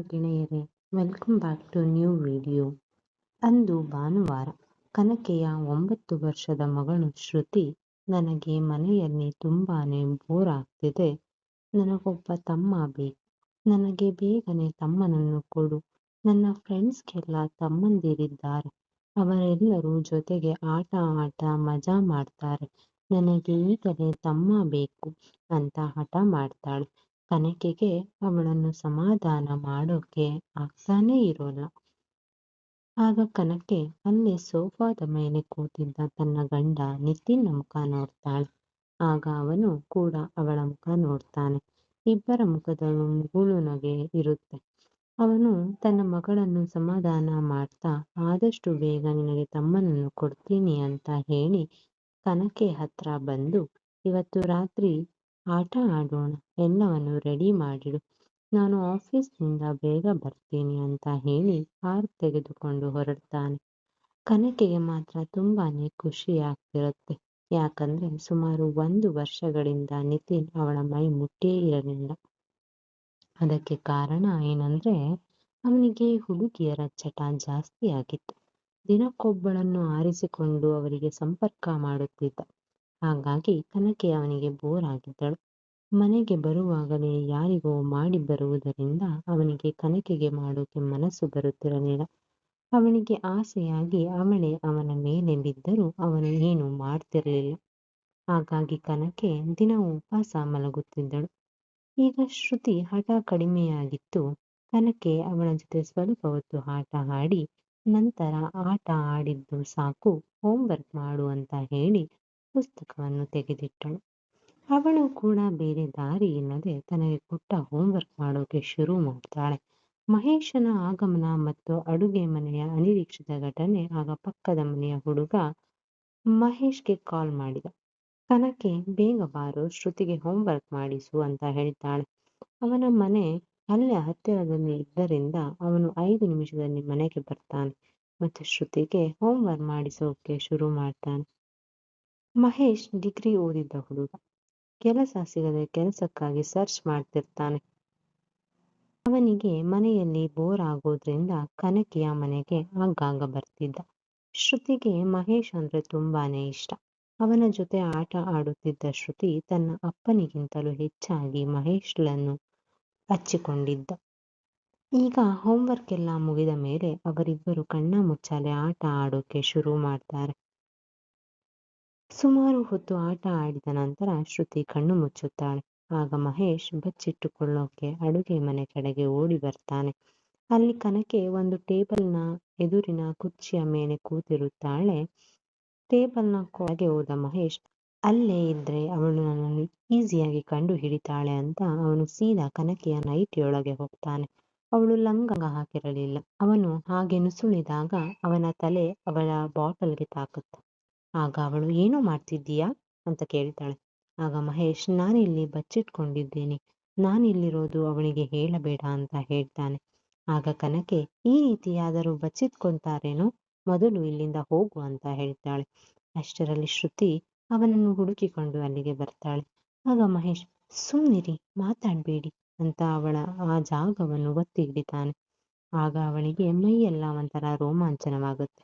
ಗೆಳೆಯರೇ, welcome back to new video. ಅಂದು ಭಾನುವಾರ. ಕನಕೆಯ 9 ವರ್ಷದ ಮಗಳು ಶ್ರುತಿ, ನನಗೆ ಮನೆಯಲ್ಲಿ ತುಂಬಾನೇ ಬೋರ್ ಆಗ್ತಿದೆ. ನನಗೊಬ್ಬ ತಮ್ಮ ಬೇಕು. ನನಗೆ ಬೇಗನೆ ತಮ್ಮನನ್ನು ಕೊಡು. ನನ್ನ ಫ್ರೆಂಡ್ಸ್ಗೆಲ್ಲ ತಮ್ಮಂದಿರಿದ್ದಾರೆ. ಅವರೆಲ್ಲರೂ ಜೊತೆಗೆ ಆಟ ಮಜಾ ಮಾಡ್ತಾರೆ. ನನಗೆ ಈಗಲೇ ತಮ್ಮ ಬೇಕು ಅಂತ ಹಠ ಮಾಡ್ತಾಳೆ. ಕನಕೆಗೆ ಅವಳನ್ನು ಸಮಾಧಾನ ಮಾಡೋಕೆ ಆಗ್ತಾನೇ ಇರೋಲ್ಲ. ಆಗ ಕನಕೆ ಅಲ್ಲೇ ಸೋಫಾದ ಮೇಲೆ ಕೂತಿದ್ದ ತನ್ನ ಗಂಡ ನಿತಿನ್ನ ಮುಖ ನೋಡ್ತಾಳೆ. ಆಗ ಅವನು ಕೂಡ ಅವಳ ಮುಖ ನೋಡ್ತಾನೆ. ಇಬ್ಬರ ಮುಖದಲ್ಲೂ ಮುಗುಳು ನಗೆ ಇರುತ್ತೆ. ಅವನು ತನ್ನ ಮಗಳನ್ನು ಸಮಾಧಾನ ಮಾಡ್ತಾ, ಆದಷ್ಟು ಬೇಗ ನಿನಗೆ ತಮ್ಮನನ್ನು ಕೊಡ್ತೀನಿ ಅಂತ ಹೇಳಿ ಕನಕೆ ಹತ್ರ ಬಂದು, ಇವತ್ತು ರಾತ್ರಿ ಆಟ ಆಡೋಣ, ಎಲ್ಲವನ್ನು ರೆಡಿ ಮಾಡಿಡು, ನಾನು ಆಫೀಸ್ನಿಂದ ಬೇಗ ಬರ್ತೀನಿ ಅಂತ ಹೇಳಿ ಕಾರ್ ತೆಗೆದುಕೊಂಡು ಹೊರಡ್ತಾನೆ. ಕನಕೆಗೆ ಮಾತ್ರ ತುಂಬಾನೇ ಖುಷಿ ಆಗ್ತಿರುತ್ತೆ. ಯಾಕಂದ್ರೆ ಸುಮಾರು 1 ವರ್ಷಗಳಿಂದ ನಿತಿನ್ ಅವಳ ಮೈ ಮುಟ್ಟೇ ಇರಲಿಲ್ಲ. ಅದಕ್ಕೆ ಕಾರಣ ಏನಂದ್ರೆ, ಅವನಿಗೆ ಹುಡುಗಿಯರ ಚಟ ಜಾಸ್ತಿ ಆಗಿತ್ತು. ದಿನಕ್ಕೊಬ್ಬಳನ್ನು ಆರಿಸಿಕೊಂಡು ಅವರಿಗೆ ಸಂಪರ್ಕ ಮಾಡುತ್ತಿದ್ದ. ಹಾಗಾಗಿ ಕನಕೆ ಅವನಿಗೆ ಬೋರ್ ಆಗಿದ್ದಳು. ಮನೆಗೆ ಬರುವಾಗಲೇ ಯಾರಿಗೋ ಮಾಡಿ ಬರುವುದರಿಂದ ಅವನಿಗೆ ಕನಕೆಗೆ ಮಾಡೋಕೆ ಮನಸ್ಸು ಬರುತ್ತಿರಲಿಲ್ಲ. ಅವನಿಗೆ ಆಸೆಯಾಗಿ ಅವಳೇ ಅವನ ಮೇಲೆ ಬಿದ್ದರೂ ಅವನು ಏನು ಮಾಡ್ತಿರ್ಲಿಲ್ಲ. ಹಾಗಾಗಿ ಕನಕೆ ದಿನವೂ ಉಪವಾಸ ಮಲಗುತ್ತಿದ್ದಳು. ಈಗ ಶ್ರುತಿ ಹಠ ಕಡಿಮೆಯಾಗಿತ್ತು. ಕನಕೆ ಅವಳ ಜೊತೆ ಸ್ವಲ್ಪ ಹೊತ್ತು ಆಟ ಆಡಿ, ನಂತರ ಆಟ ಆಡಿದ್ದು ಸಾಕು, ಹೋಂವರ್ಕ್ ಮಾಡು ಅಂತ ಹೇಳಿ ಪುಸ್ತಕವನ್ನು ತೆಗೆದಿಟ್ಟಳು. ಅವಳು ಕೂಡ ಬೇರೆ ದಾರಿ ಇಲ್ಲದೆ ತನಗೆ ಕೊಟ್ಟ ಹೋಂವರ್ಕ್ ಮಾಡೋಕೆ ಶುರು ಮಾಡ್ತಾಳೆ. ಮಹೇಶನ ಆಗಮನ ಮತ್ತು ಅಡುಗೆ ಮನೆಯ ಅನಿರೀಕ್ಷಿತ ಘಟನೆ. ಆಗ ಪಕ್ಕದ ಮನೆಯ ಹುಡುಗ ಮಹೇಶ್ಗೆ ಕಾಲ್ ಮಾಡಿದ. ಕನಕೆ, ಬೇಗ ಬಾರೋ, ಶ್ರುತಿಗೆ ಹೋಂವರ್ಕ್ ಮಾಡಿಸು ಅಂತ ಹೇಳ್ತಾಳೆ. ಅವನ ಮನೆ ಅಲ್ಲೇ ಹತ್ತಿರದಲ್ಲಿ ಇದ್ದರಿಂದ ಅವನು 5 ನಿಮಿಷದಲ್ಲಿ ಮನೆಗೆ ಬರ್ತಾನೆ ಮತ್ತು ಶ್ರುತಿಗೆ ಹೋಂವರ್ಕ್ ಮಾಡಿಸೋಕೆ ಶುರು ಮಾಡ್ತಾನೆ. ಮಹೇಶ್ ಡಿಗ್ರಿ ಓದಿದ್ದ ಹುಡುಗ. ಕೆಲಸ ಸಿಗದೆ ಕೆಲಸಕ್ಕಾಗಿ ಸರ್ಚ್ ಮಾಡ್ತಿರ್ತಾನೆ. ಅವನಿಗೆ ಮನೆಯಲ್ಲಿ ಬೋರ್ ಆಗೋದ್ರಿಂದ ಕನಕೆಯ ಮನೆಗೆ ಆಗಾಗ ಬರ್ತಿದ್ದ. ಶ್ರುತಿಗೆ ಮಹೇಶ್ ಅಂದ್ರೆ ತುಂಬಾನೇ ಇಷ್ಟ. ಅವನ ಜೊತೆ ಆಟ ಆಡುತ್ತಿದ್ದ ಶ್ರುತಿ ತನ್ನ ಅಪ್ಪನಿಗಿಂತಲೂ ಹೆಚ್ಚಾಗಿ ಮಹೇಶ್ಳನ್ನು ಹಚ್ಚಿಕೊಂಡಿದ್ದ. ಈಗ ಹೋಂವರ್ಕ್ ಎಲ್ಲ ಮುಗಿದ ಮೇಲೆ ಅವರಿಬ್ಬರು ಕಣ್ಣ ಮುಚ್ಚಾಲೆ ಆಟ ಆಡೋಕೆ ಶುರು ಮಾಡ್ತಾರೆ. ಸುಮಾರು ಹೊತ್ತು ಆಟ ಆಡಿದ ನಂತರ ಶ್ರುತಿ ಕಣ್ಣು ಮುಚ್ಚುತ್ತಾಳೆ. ಆಗ ಮಹೇಶ್ ಬಚ್ಚಿಟ್ಟುಕೊಳ್ಳೋಕೆ ಅಡುಗೆ ಮನೆ ಕಡೆಗೆ ಓಡಿ ಬರ್ತಾನೆ. ಅಲ್ಲಿ ಕನಕೆ ಒಂದು ಟೇಬಲ್ನ ಎದುರಿನ ಕುರ್ಚಿಯ ಮೇಲೆ ಕೂತಿರುತ್ತಾಳೆ. ಟೇಬಲ್ನ ಕೆಳಗೆ ಹೋದ ಮಹೇಶ್, ಅಲ್ಲೇ ಇದ್ರೆ ಅವಳು ನನ್ನನ್ನು ಈಸಿಯಾಗಿ ಕಂಡು ಹಿಡಿತಾಳೆ ಅಂತ ಅವನು ಸೀದಾ ಕನಕೆಯ ನೈಟಿಯೊಳಗೆ ಹೋಗ್ತಾನೆ. ಅವಳು ಲಂಗ ಹಾಕಿರಲಿಲ್ಲ. ಅವನು ಹಾಗೆ ನುಸುಳಿದಾಗ ಅವನ ತಲೆ ಅವಳ ಬಾಟಲ್ಗೆ ತಾಕುತ್ತೆ. ಆಗ ಅವಳು, ಏನೋ ಮಾಡ್ತಿದ್ದೀಯಾ ಅಂತ ಕೇಳ್ತಾಳೆ. ಆಗ ಮಹೇಶ್, ನಾನಿಲ್ಲಿ ಬಚ್ಚಿಟ್ಕೊಂಡಿದ್ದೇನೆ, ನಾನಿಲ್ಲಿರೋದು ಅವಳಿಗೆ ಹೇಳಬೇಡ ಅಂತ ಹೇಳ್ತಾನೆ. ಆಗ ಕನಕೆ, ಈ ರೀತಿಯಾದರೂ ಬಚ್ಚಿಟ್ಕೊಂತಾರೇನೋ, ಮೊದಲು ಇಲ್ಲಿಂದ ಹೋಗು ಅಂತ ಹೇಳ್ತಾಳೆ. ಅಷ್ಟರಲ್ಲಿ ಶ್ರುತಿ ಅವನನ್ನು ಹುಡುಕಿಕೊಂಡು ಅಲ್ಲಿಗೆ ಬರ್ತಾಳೆ. ಆಗ ಮಹೇಶ್, ಸುಮ್ನಿರಿ, ಮಾತಾಡ್ಬೇಡಿ ಅಂತ ಅವಳ ಆ ಜಾಗವನ್ನು ಒತ್ತಿ ಹಿಡಿತಾನೆ. ಆಗ ಅವಳಿಗೆ ಮೈಯೆಲ್ಲ ಒಂಥರ ರೋಮಾಂಚನವಾಗುತ್ತೆ.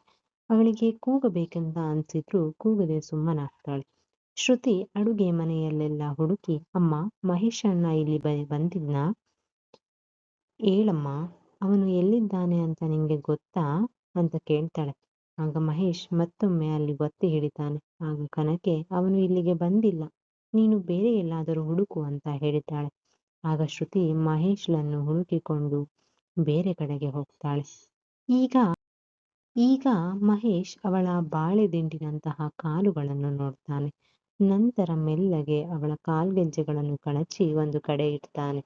ಅವಳಿಗೆ ಕೂಗಬೇಕಂತ ಅನ್ಸಿದ್ರು ಕೂಗದೆ ಸುಮ್ಮನಾಗ್ತಾಳೆ. ಶ್ರುತಿ ಅಡುಗೆ ಮನೆಯಲ್ಲೆಲ್ಲ ಹುಡುಕಿ, ಅಮ್ಮ, ಮಹೇಶ್ ಅಣ್ಣ ಇಲ್ಲಿ ಬಂದಿದ್ನಾ? ಹೇಳಮ್ಮ, ಅವನು ಎಲ್ಲಿದ್ದಾನೆ ಅಂತ ನಿಂಗೆ ಗೊತ್ತಾ ಅಂತ ಕೇಳ್ತಾಳೆ. ಆಗ ಮಹೇಶ್ ಮತ್ತೊಮ್ಮೆ ಅಲ್ಲಿ ಒತ್ತಿ ಹಿಡಿತಾನೆ. ಆಗ ಕನಕೆ, ಅವನು ಇಲ್ಲಿಗೆ ಬಂದಿಲ್ಲ, ನೀನು ಬೇರೆ ಎಲ್ಲಾದರೂ ಹುಡುಕು ಅಂತ ಹೇಳ್ತಾಳೆ. ಆಗ ಶ್ರುತಿ ಮಹೇಶ್ಳನ್ನು ಹುಡುಕಿಕೊಂಡು ಬೇರೆ ಕಡೆಗೆ ಹೋಗ್ತಾಳೆ. ಈಗ ಮಹೇಶ್ ಅವಳ ಬಾಳೆ ದಿಂಡಿನಂತಹ ಕಾಲುಗಳನ್ನು ನೋಡ್ತಾನೆ. ನಂತರ ಮೆಲ್ಲಗೆ ಅವಳ ಕಾಲ್ಗೆಜ್ಜೆಗಳನ್ನು ಕಳಚಿ ಒಂದು ಕಡೆ ಇಡ್ತಾನೆ.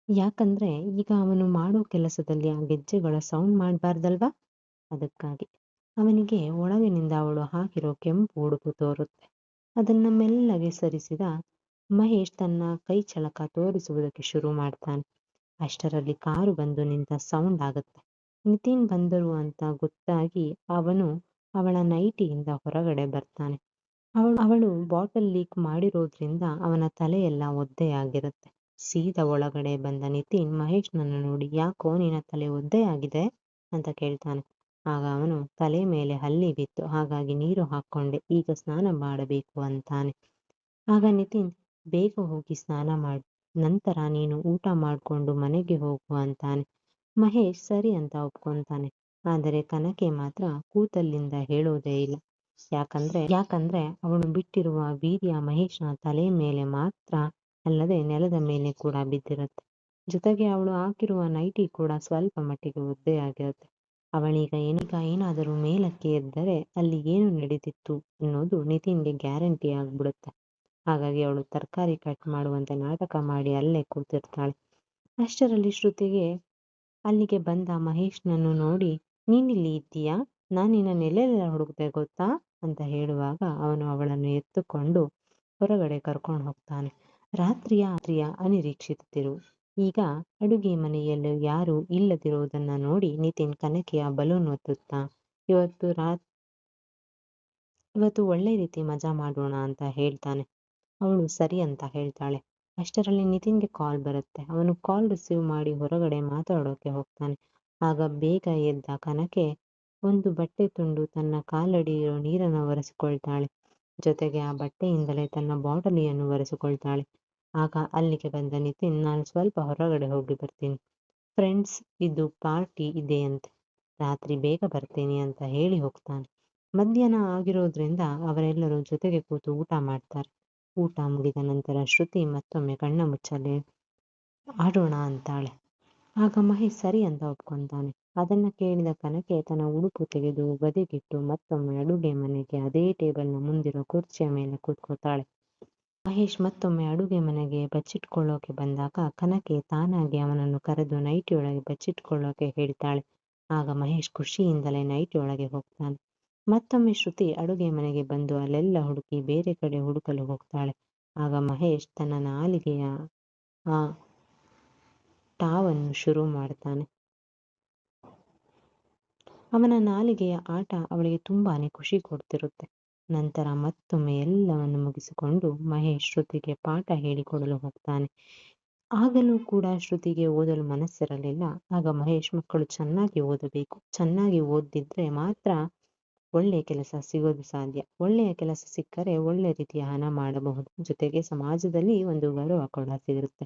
ಯಾಕಂದ್ರೆ ಈಗ ಅವನು ಮಾಡೋ ಕೆಲಸದಲ್ಲಿ ಆ ಗೆಜ್ಜೆಗಳ ಸೌಂಡ್ ಮಾಡಬಾರ್ದಲ್ವಾ, ಅದಕ್ಕಾಗಿ. ಅವನಿಗೆ ಒಳಗಿನಿಂದ ಅವಳು ಹಾಕಿರೋ ಕೆಂಪು ಉಡುಪು ತೋರುತ್ತೆ. ಅದನ್ನ ಮೆಲ್ಲಗೆ ಸರಿಸಿದ ಮಹೇಶ್ ತನ್ನ ಕೈ ಚಳಕ ತೋರಿಸುವುದಕ್ಕೆ ಶುರು ಮಾಡ್ತಾನೆ. ಅಷ್ಟರಲ್ಲಿ ಕಾರು ಬಂದು ನಿಂತ ಸೌಂಡ್ ಆಗುತ್ತೆ. ನಿತಿನ್ ಬಂದರು ಅಂತ ಗೊತ್ತಾಗಿ ಅವನು ಅವಳ ನೈಟಿಯಿಂದ ಹೊರಗಡೆ ಬರ್ತಾನೆ. ಅವಳು ಬಾಟಲ್ ಲೀಕ್ ಮಾಡಿರೋದ್ರಿಂದ ಅವನ ತಲೆಯೆಲ್ಲ ಒದ್ದೆಯಾಗಿರುತ್ತೆ. ಸೀದಾ ಒಳಗಡೆ ಬಂದ ನಿತಿನ್ ಮಹೇಶ್ನನ್ನು ನೋಡಿ, ಯಾಕೋ ನಿನ್ನ ತಲೆ ಒದ್ದೆ ಆಗಿದೆ ಅಂತ ಕೇಳ್ತಾನೆ. ಆಗ ಅವನು, ತಲೆ ಮೇಲೆ ಹಲ್ಲಿ ಬಿತ್ತು, ಹಾಗಾಗಿ ನೀರು ಹಾಕ್ಕೊಂಡೆ, ಈಗ ಸ್ನಾನ ಮಾಡಬೇಕು ಅಂತಾನೆ. ಆಗ ನಿತಿನ್, ಬೇಗ ಹೋಗಿ ಸ್ನಾನ ಮಾಡು, ನಂತರ ನೀನು ಊಟ ಮಾಡ್ಕೊಂಡು ಮನೆಗೆ ಹೋಗು ಅಂತಾನೆ. ಮಹೇಶ್ ಸರಿ ಅಂತ ಒಪ್ಕೊಂತಾನೆ. ಆದರೆ ಕನಕೆ ಮಾತ್ರ ಕೂತಲ್ಲಿಂದ ಹೇಳೋದೇ ಇಲ್ಲ. ಯಾಕಂದ್ರೆ ಅವಳು ಬಿಟ್ಟಿರುವ ವೀರ್ಯ ಮಹೇಶ್ನ ತಲೆ ಮೇಲೆ ಮಾತ್ರ ಅಲ್ಲದೆ ನೆಲದ ಮೇಲೆ ಕೂಡ ಬಿದ್ದಿರುತ್ತೆ. ಜೊತೆಗೆ ಅವಳು ಹಾಕಿರುವ ನೈಟಿ ಕೂಡ ಸ್ವಲ್ಪ ಮಟ್ಟಿಗೆ ಒದ್ದೆಯಾಗಿರುತ್ತೆ. ಅವಳೀಗ ಏನಾದರೂ ಮೇಲಕ್ಕೆ ಎದ್ದರೆ ಅಲ್ಲಿ ಏನು ನಡೀತಿತ್ತು ಅನ್ನೋದು ನಿತಿನ್ಗೆ ಗ್ಯಾರಂಟಿ ಆಗ್ಬಿಡುತ್ತೆ. ಹಾಗಾಗಿ ಅವಳು ತರಕಾರಿ ಕಟ್ ಮಾಡುವಂತೆ ನಾಟಕ ಮಾಡಿ ಅಲ್ಲೇ ಕೂತಿರ್ತಾಳೆ. ಅಷ್ಟರಲ್ಲಿ ಶ್ರುತಿಗೆ ಅಲ್ಲಿಗೆ ಬಂದ ಮಹೇಶ್ನನ್ನು ನೋಡಿ, ನೀನಿಲ್ಲಿ ಇದ್ದೀಯಾ, ನಾನು ನಿನ್ನನ್ನೆಲ್ಲೆಲ್ಲ ಹುಡುಕ್ದೆ ಗೊತ್ತಾ ಅಂತ ಹೇಳುವಾಗ ಅವನು ಅವಳನ್ನು ಎತ್ತುಕೊಂಡು ಹೊರಗಡೆ ಕರ್ಕೊಂಡು ಹೋಗ್ತಾನೆ. ರಾತ್ರಿಯ ಅನಿರೀಕ್ಷಿತ ತಿರುವು. ಈಗ ಅಡುಗೆ ಮನೆಯಲ್ಲಿ ಯಾರು ಇಲ್ಲದಿರುವುದನ್ನ ನೋಡಿ ನಿತಿನ್ ಕನಕೆಯ ಬಲೂನ್ ಒತ್ತುತ್ತಾ, ಇವತ್ತು ಒಳ್ಳೆ ರೀತಿ ಮಜಾ ಮಾಡೋಣ ಅಂತ ಹೇಳ್ತಾನೆ. ಅವಳು ಸರಿ ಅಂತ ಹೇಳ್ತಾಳೆ. ಅಷ್ಟರಲ್ಲಿ ನಿತಿನ್ಗೆ ಕಾಲ್ ಬರುತ್ತೆ. ಅವನು ಕಾಲ್ ರಿಸೀವ್ ಮಾಡಿ ಹೊರಗಡೆ ಮಾತಾಡೋಕೆ ಹೋಗ್ತಾನೆ. ಆಗ ಬೇಗ ಎದ್ದ ಕನಕೆ ಒಂದು ಬಟ್ಟೆ ತುಂಡು ತನ್ನ ಕಾಲಡಿಯಿರೋ ನೀರನ್ನು ಒರೆಸಿಕೊಳ್ತಾಳೆ. ಜೊತೆಗೆ ಆ ಬಟ್ಟೆಯಿಂದಲೇ ತನ್ನ ಬಾಟಲಿಯನ್ನು ಒರೆಸಿಕೊಳ್ತಾಳೆ. ಆಗ ಅಲ್ಲಿಗೆ ಬಂದ ನಿತಿನ್, ನಾನು ಸ್ವಲ್ಪ ಹೊರಗಡೆ ಹೋಗಿ ಬರ್ತೀನಿ, ಫ್ರೆಂಡ್ಸ್ ಇದು ಪಾರ್ಟಿ ಇದೆಯಂತೆ, ರಾತ್ರಿ ಬೇಗ ಬರ್ತೀನಿ ಅಂತ ಹೇಳಿ ಹೋಗ್ತಾನೆ. ಮಧ್ಯಾಹ್ನ ಆಗಿರೋದ್ರಿಂದ ಅವರೆಲ್ಲರೂ ಜೊತೆಗೆ ಕೂತು ಊಟ ಮಾಡ್ತಾರೆ. ಊಟ ಮುಗಿದ ನಂತರ ಶ್ರುತಿ ಮತ್ತೊಮ್ಮೆ ಕಣ್ಣ ಮುಚ್ಚಲೆ ಆಡೋಣ ಅಂತಾಳೆ. ಆಗ ಮಹೇಶ್ ಸರಿ ಅಂತ ಒಪ್ಕೊಂತಾನೆ. ಅದನ್ನ ಕೇಳಿದ ಕನಕೆ ತನ್ನ ಉಡುಪು ತೆಗೆದು ಬದಿಗಿಟ್ಟು ಮತ್ತೊಮ್ಮೆ ಅಡುಗೆ ಮನೆಗೆ ಅದೇ ಟೇಬಲ್ನ ಮುಂದಿರೋ ಕುರ್ಚಿಯ ಮೇಲೆ ಕೂತ್ಕೋತಾಳೆ. ಮಹೇಶ್ ಮತ್ತೊಮ್ಮೆ ಅಡುಗೆ ಮನೆಗೆ ಬಚ್ಚಿಟ್ಕೊಳ್ಳೋಕೆ ಬಂದಾಗ ಕನಕೆ ತಾನಾಗಿ ಅವನನ್ನು ಕರೆದು ನೈಟಿಯೊಳಗೆ ಬಚ್ಚಿಟ್ಕೊಳ್ಳೋಕೆ ಹೇಳ್ತಾಳೆ. ಆಗ ಮಹೇಶ್ ಖುಷಿಯಿಂದಲೇ ನೈಟಿಯೊಳಗೆ ಹೋಗ್ತಾನೆ. ಮತ್ತೊಮ್ಮೆ ಶ್ರುತಿ ಅಡುಗೆ ಮನೆಗೆ ಬಂದು ಅಲ್ಲೆಲ್ಲ ಹುಡುಕಿ ಬೇರೆ ಕಡೆ ಹುಡುಕಲು ಹೋಗ್ತಾಳೆ. ಆಗ ಮಹೇಶ್ ತನ್ನ ನಾಲಿಗೆಯ ಆ ಟಾವನ್ನು ಶುರು ಮಾಡ್ತಾನೆ. ಅವನ ನಾಲಿಗೆಯ ಆಟ ಅವಳಿಗೆ ತುಂಬಾನೇ ಖುಷಿ ಕೊಡ್ತಿರುತ್ತೆ. ನಂತರ ಮತ್ತೊಮ್ಮೆ ಎಲ್ಲವನ್ನು ಮುಗಿಸಿಕೊಂಡು ಮಹೇಶ್ ಶ್ರುತಿಗೆ ಪಾಠ ಹೇಳಿಕೊಡಲು ಹೋಗ್ತಾನೆ. ಆಗಲೂ ಕೂಡ ಶ್ರುತಿಗೆ ಓದಲು ಮನಸ್ಸಿರಲಿಲ್ಲ. ಆಗ ಮಹೇಶ್, ಮಕ್ಕಳು ಚೆನ್ನಾಗಿ ಓದಬೇಕು, ಚೆನ್ನಾಗಿ ಓದಿದ್ರೆ ಮಾತ್ರ ಒಳ್ಳೆಯ ಕೆಲಸ ಸಿಗೋದು ಸಾಧ್ಯ, ಒಳ್ಳೆಯ ಕೆಲಸ ಸಿಕ್ಕರೆ ಒಳ್ಳೆ ರೀತಿಯ ಹಣ ಮಾಡಬಹುದು, ಜೊತೆಗೆ ಸಮಾಜದಲ್ಲಿ ಒಂದು ಗೌರವ ಕೂಡ ಸಿಗುತ್ತೆ,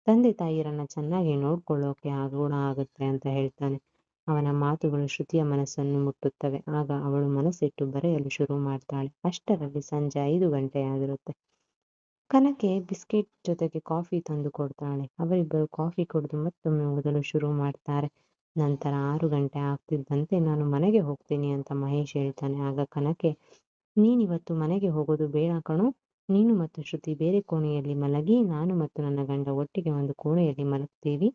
ತಂದೆ ತಾಯಿಯರನ್ನ ಚೆನ್ನಾಗಿ ನೋಡ್ಕೊಳ್ಳೋಕೆ ಗುಣ ಆಗುತ್ತೆ ಅಂತ ಹೇಳ್ತಾನೆ. ಅವನ ಮಾತುಗಳು ಶ್ರುತಿಯ ಮನಸ್ಸನ್ನು ಮುಟ್ಟುತ್ತವೆ. ಆಗ ಅವಳು ಮನಸ್ಸಿಟ್ಟು ಬರೆಯಲು ಶುರು ಮಾಡ್ತಾಳೆ. ಅಷ್ಟರಲ್ಲಿ ಸಂಜೆ 5 ಗಂಟೆ ಆಗಿರುತ್ತೆ. ಕನಕೆ ಬಿಸ್ಕೆಟ್ ಜೊತೆಗೆ ಕಾಫಿ ತಂದು ಕೊಡ್ತಾಳೆ. ಅವರಿಬ್ಬರು ಕಾಫಿ ಕುಡಿದು ಮತ್ತೊಮ್ಮೆ ಓದಲು ಶುರು ಮಾಡ್ತಾರೆ. ನಂತರ 6 ಗಂಟೆ ಆಗ್ತಿದ್ದಂತೆ ನಾನು ಮನೆಗೆ ಹೋಗ್ತೀನಿ ಅಂತ ಮಹೇಶ್ ಹೇಳ್ತಾನೆ. ಆಗ ಕನಕೆ, ನೀನಿವತ್ತು ಮನೆಗೆ ಹೋಗೋದು ಬೇಡ ಕಣೋ, ನೀನು ಮತ್ತು ಶ್ರುತಿ ಬೇರೆ ಕೋಣೆಯಲ್ಲಿ ಮಲಗಿ, ನಾನು ಮತ್ತು ನನ್ನ ಗಂಡ ಒಟ್ಟಿಗೆ ಒಂದು ಕೋಣೆಯಲ್ಲಿ ಮಲಗ್ತೀವಿ,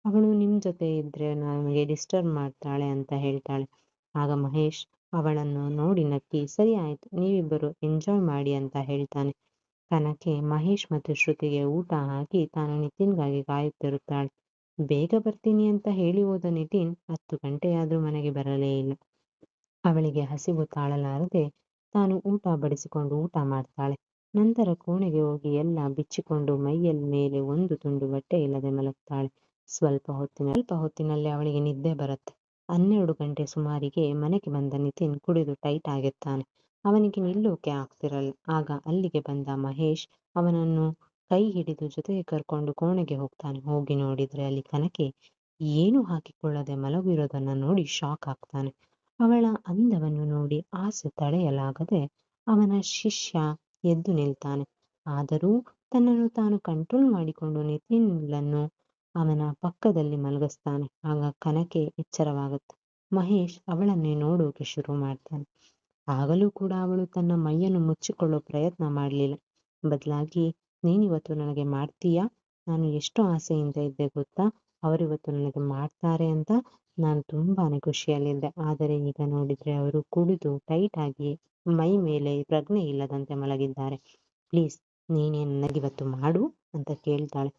ಅವಳು ನಿಮ್ ಜೊತೆ ಇದ್ರೆ ನನಗೆ ಡಿಸ್ಟರ್ಬ್ ಮಾಡ್ತಾಳೆ ಅಂತ ಹೇಳ್ತಾಳೆ. ಆಗ ಮಹೇಶ್ ಅವಳನ್ನು ನೋಡಿ ನಕ್ಕಿ, ಸರಿ ಆಯ್ತು, ನೀವಿಬ್ಬರು ಎಂಜಾಯ್ ಮಾಡಿ ಅಂತ ಹೇಳ್ತಾನೆ. ಕನಕೆ ಮಹೇಶ್ ಮತ್ತು ಶ್ರುತಿಗೆ ಊಟ ಹಾಕಿ ತಾನು ನಿತಿನ್ಗಾಗಿ ಕಾಯುತ್ತಿರುತ್ತಾಳೆ. ಬೇಗ ಬರ್ತೀನಿ ಅಂತ ಹೇಳಿ ಹೋದ ನಿತಿನ್ 10 ಗಂಟೆಯಾದ್ರೂ ಮನೆಗೆ ಬರಲೇ ಇಲ್ಲ. ಅವಳಿಗೆ ಹಸಿವು ತಾಳಲಾರದೆ ತಾನು ಊಟ ಬಡಿಸಿಕೊಂಡು ಊಟ ಮಾಡ್ತಾಳೆ. ನಂತರ ಕೋಣೆಗೆ ಹೋಗಿ ಎಲ್ಲ ಬಿಚ್ಚಿಕೊಂಡು ಮೈಯ ಮೇಲೆ ಒಂದು ತುಂಡು ಬಟ್ಟೆ ಇಲ್ಲದೆ ಮಲಗ್ತಾಳೆ. ಸ್ವಲ್ಪ ಹೊತ್ತಿನಲ್ಲಿ ಅವಳಿಗೆ ನಿದ್ದೆ ಬರುತ್ತೆ. 12 ಗಂಟೆ ಸುಮಾರಿಗೆ ಮನೆಗೆ ಬಂದ ನಿತಿನ್ ಕುಡಿದು ಟೈಟ್ ಆಗಿರ್ತಾನೆ. ಅವನಿಗೆ ನಿಲ್ಲೋಕೆ ಆಗ್ತಿರಲ್ಲ. ಆಗ ಅಲ್ಲಿಗೆ ಬಂದ ಮಹೇಶ್ ಅವನನ್ನು ಕೈ ಹಿಡಿದು ಜೊತೆಗೆ ಕರ್ಕೊಂಡು ಕೋಣೆಗೆ ಹೋಗ್ತಾನೆ. ಹೋಗಿ ನೋಡಿದ್ರೆ ಅಲ್ಲಿ ಕನಕೆ ಏನು ಹಾಕಿಕೊಳ್ಳದೆ ಮಲಗಿರೋದನ್ನ ನೋಡಿ ಶಾಕ್ ಆಗ್ತಾನೆ. ಅವಳ ಅಂದವನ್ನು ನೋಡಿ ಆಸೆ ತಡೆಯಲಾಗದೆ ಅವನ ಶಿಷ್ಯ ಎದ್ದು ನಿಲ್ತಾನೆ. ಆದರೂ ತನ್ನನ್ನು ತಾನು ಕಂಟ್ರೋಲ್ ಮಾಡಿಕೊಂಡು ನಿತಿನ್ಲನ್ನು ಅವನ ಪಕ್ಕದಲ್ಲಿ ಮಲಗಿಸ್ತಾನೆ. ಆಗ ಕನಕೆ ಎಚ್ಚರವಾಗುತ್ತೆ. ಮಹೇಶ್ ಅವಳನ್ನೇ ನೋಡೋಕೆ ಶುರು ಮಾಡ್ತಾನೆ. ಆಗಲೂ ಕೂಡ ಅವಳು ತನ್ನ ಮೈಯನ್ನು ಮುಚ್ಚಿಕೊಳ್ಳೋ ಪ್ರಯತ್ನ ಮಾಡಲಿಲ್ಲ. ಬದಲಾಗಿ, ನೀನಿವತ್ತು ನನಗೆ ಮಾಡ್ತೀಯಾ, ನಾನು ಎಷ್ಟು ಆಸೆಯಿಂದ ಇದ್ದೆ ಗೊತ್ತಾ, ಅವರಿವತ್ತು ನನಗೆ ಮಾಡ್ತಾರೆ ಅಂತ ನಾನು ತುಂಬಾನೇ ಖುಷಿಯಲ್ಲಿದ್ದೆ. ಆದರೆ ಈಗ ನೋಡಿದ್ರೆ ಅವರು ಕುಡಿದು ಟೈಟ್ ಆಗಿ ಮೈ ಮೇಲೆ ಪ್ರಜ್ಞೆ ಇಲ್ಲದಂತೆ ಮಲಗಿದ್ದಾರೆ. ಪ್ಲೀಸ್ ನೀನೇ ನನಗಿವತ್ತು ಮಾಡು ಅಂತ ಕೇಳ್ತಾಳೆ.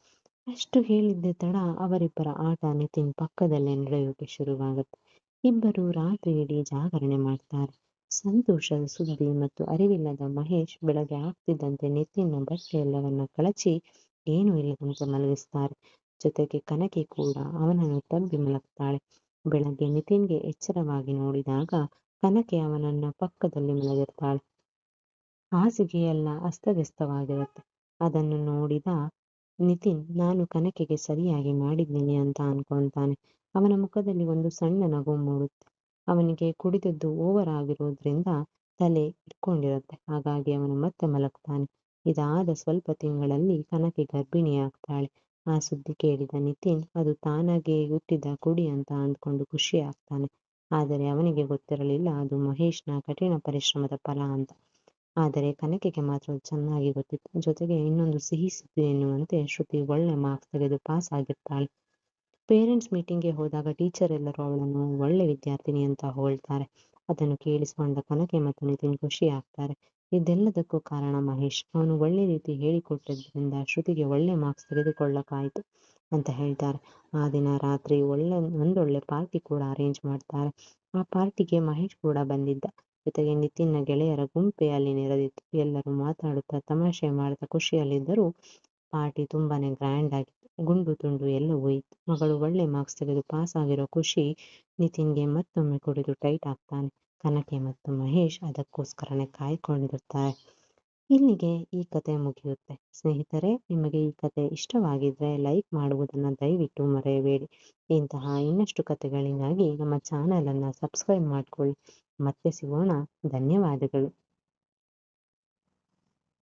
ಅಷ್ಟು ಹೇಳಿದ್ದೆ ತಡ ಅವರಿಬ್ಬರ ಆಟ ನಿತಿನ್ ಪಕ್ಕದಲ್ಲೇ ನಡೆಯೋಕೆ ಶುರುವಾಗುತ್ತೆ. ಇಬ್ಬರು ರಾತ್ರಿ ಇಡೀ ಜಾಗರಣೆ ಮಾಡ್ತಾರೆ. ಸಂತೋಷದ ಸುದ್ದಿ ಮತ್ತು ಅರಿವಿಲ್ಲದ ಮಹೇಶ್ ಬೆಳಗ್ಗೆ ಆಗ್ತಿದ್ದಂತೆ ನಿತಿನ್ನ ಬಟ್ಟೆ ಎಲ್ಲವನ್ನ ಕಳಚಿ ಏನೂ ಇಲ್ಲದಂತೆ ಮಲಗಿಸ್ತಾರೆ. ಜೊತೆಗೆ ಕನಕೆ ಕೂಡ ಅವನನ್ನು ತಬ್ಬಿ ಮಲಗ್ತಾಳೆ. ಬೆಳಗ್ಗೆ ನಿತಿನ್ಗೆ ಎಚ್ಚರವಾಗಿ ನೋಡಿದಾಗ ಕನಕೆ ಅವನನ್ನ ಪಕ್ಕದಲ್ಲಿ ಮಲಗಿರ್ತಾಳೆ. ಹಾಸಿಗೆಯೆಲ್ಲ ಅಸ್ತವ್ಯಸ್ತವಾಗಿರುತ್ತೆ. ಅದನ್ನು ನೋಡಿದ ನಿತಿನ್ ನಾನು ಕನಕೆಗೆ ಸರಿಯಾಗಿ ಮಾಡಿದ್ದೀನಿ ಅಂತ ಅನ್ಕೊಂತಾನೆ. ಅವನ ಮುಖದಲ್ಲಿ ಒಂದು ಸಣ್ಣ ನಗು ಮೂಡುತ್ತೆ. ಅವನಿಗೆ ಕುಡಿದದ್ದು ಓವರ್ ಆಗಿರೋದ್ರಿಂದ ತಲೆ ಇಟ್ಕೊಂಡಿರುತ್ತೆ. ಹಾಗಾಗಿ ಅವನು ಮತ್ತೆ ಮಲಗ್ತಾನೆ. ಇದಾದ ಸ್ವಲ್ಪ ತಿಂಗಳಲ್ಲಿ ಕನಕೆ ಗರ್ಭಿಣಿಯಾಗ್ತಾಳೆ. ಆ ಸುದ್ದಿ ಕೇಳಿದ ನಿತಿನ್ ಅದು ತಾನಾಗೆ ಹುಟ್ಟಿದ ಕುಡಿ ಅಂತ ಅಂದ್ಕೊಂಡು ಖುಷಿ ಆಗ್ತಾನೆ. ಆದರೆ ಅವನಿಗೆ ಗೊತ್ತಿರಲಿಲ್ಲ ಅದು ಮಹೇಶ್ನ ಕಠಿಣ ಪರಿಶ್ರಮದ ಫಲ ಅಂತ. ಆದರೆ ಕನಕೆಗೆ ಮಾತ್ರ ಚೆನ್ನಾಗಿ ಗೊತ್ತಿತ್ತು. ಜೊತೆಗೆ ಇನ್ನೊಂದು ಸಿಹಿ ಸುದ್ದಿ ಎನ್ನುವಂತೆ ಶ್ರುತಿ ಒಳ್ಳೆ ಮಾರ್ಕ್ಸ್ ತೆಗೆದು ಪಾಸ್ ಆಗಿರ್ತಾಳೆ. ಪೇರೆಂಟ್ಸ್ ಮೀಟಿಂಗ್ಗೆ ಹೋದಾಗ ಟೀಚರ್ ಎಲ್ಲರೂ ಅವಳನ್ನು ಒಳ್ಳೆ ವಿದ್ಯಾರ್ಥಿನಿ ಅಂತ ಹೊಗಳ್ತಾರೆ. ಅದನ್ನು ಕೇಳಿಸಿಕೊಂಡ ಕನಕೆ ಮತ್ತು ನಿತಿನ್ ಖುಷಿ ಆಗ್ತಾರೆ. ಇದೆಲ್ಲದಕ್ಕೂ ಕಾರಣ ಮಹೇಶ್. ಅವನು ಒಳ್ಳೆ ರೀತಿ ಹೇಳಿಕೊಟ್ಟಿದ್ದರಿಂದ ಶ್ರುತಿಗೆ ಒಳ್ಳೆ ಮಾರ್ಕ್ಸ್ ತೆಗೆದುಕೊಳ್ಳಕ್ಕಾಯ್ತು ಅಂತ ಹೇಳ್ತಾರೆ. ಆ ದಿನ ರಾತ್ರಿ ಒಂದೊಳ್ಳೆ ಪಾರ್ಟಿ ಕೂಡ ಅರೇಂಜ್ ಮಾಡ್ತಾರೆ. ಆ ಪಾರ್ಟಿಗೆ ಮಹೇಶ್ ಕೂಡ ಬಂದಿದ್ದ. ಜೊತೆಗೆ ನಿತಿನ್ನ ಗೆಳೆಯರ ಗುಂಪೇ ಅಲ್ಲಿ ನೆರೆದಿತ್ತು. ಎಲ್ಲರೂ ಮಾತಾಡುತ್ತಾ ತಮಾಷೆ ಮಾಡ್ತಾ ಖುಷಿಯಲ್ಲಿದ್ದರೂ ಪಾರ್ಟಿ ತುಂಬಾನೇ ಗ್ರ್ಯಾಂಡ್ ಆಗಿತ್ತು. ಗುಂಡು ತುಂಡು ಎಲ್ಲವೂ ಇತ್ತು. ಮಗಳು ಒಳ್ಳೆ ಮಾರ್ಕ್ಸ್ ತೆಗೆದು ಪಾಸ್ ಆಗಿರೋ ಖುಷಿ ನಿತಿನ್ಗೆ ಮತ್ತೊಮ್ಮೆ ಕುಡಿದು ಟೈಟ್ ಆಗ್ತಾನೆ. ಕನಕೆ ಮತ್ತು ಮಹೇಶ್ ಅದಕ್ಕೋಸ್ಕರನೇ ಕಾಯ್ಕೊಂಡಿರ್ತಾರೆ. ಇಲ್ಲಿಗೆ ಈ ಕತೆ ಮುಗಿಯುತ್ತೆ. ಸ್ನೇಹಿತರೆ, ನಿಮಗೆ ಈ ಕತೆ ಇಷ್ಟವಾಗಿದ್ರೆ ಲೈಕ್ ಮಾಡುವುದನ್ನು ದಯವಿಟ್ಟು ಮರೆಯಬೇಡಿ. ಇಂತಹ ಇನ್ನಷ್ಟು ಕತೆಗಳಿಗಾಗಿ ನಮ್ಮ ಚಾನೆಲ್ ಅನ್ನ ಸಬ್ಸ್ಕ್ರೈಬ್ ಮಾಡ್ಕೊಳ್ಳಿ. ಮತ್ತೆ ಸಿಗೋಣ. ಧನ್ಯವಾದಗಳು.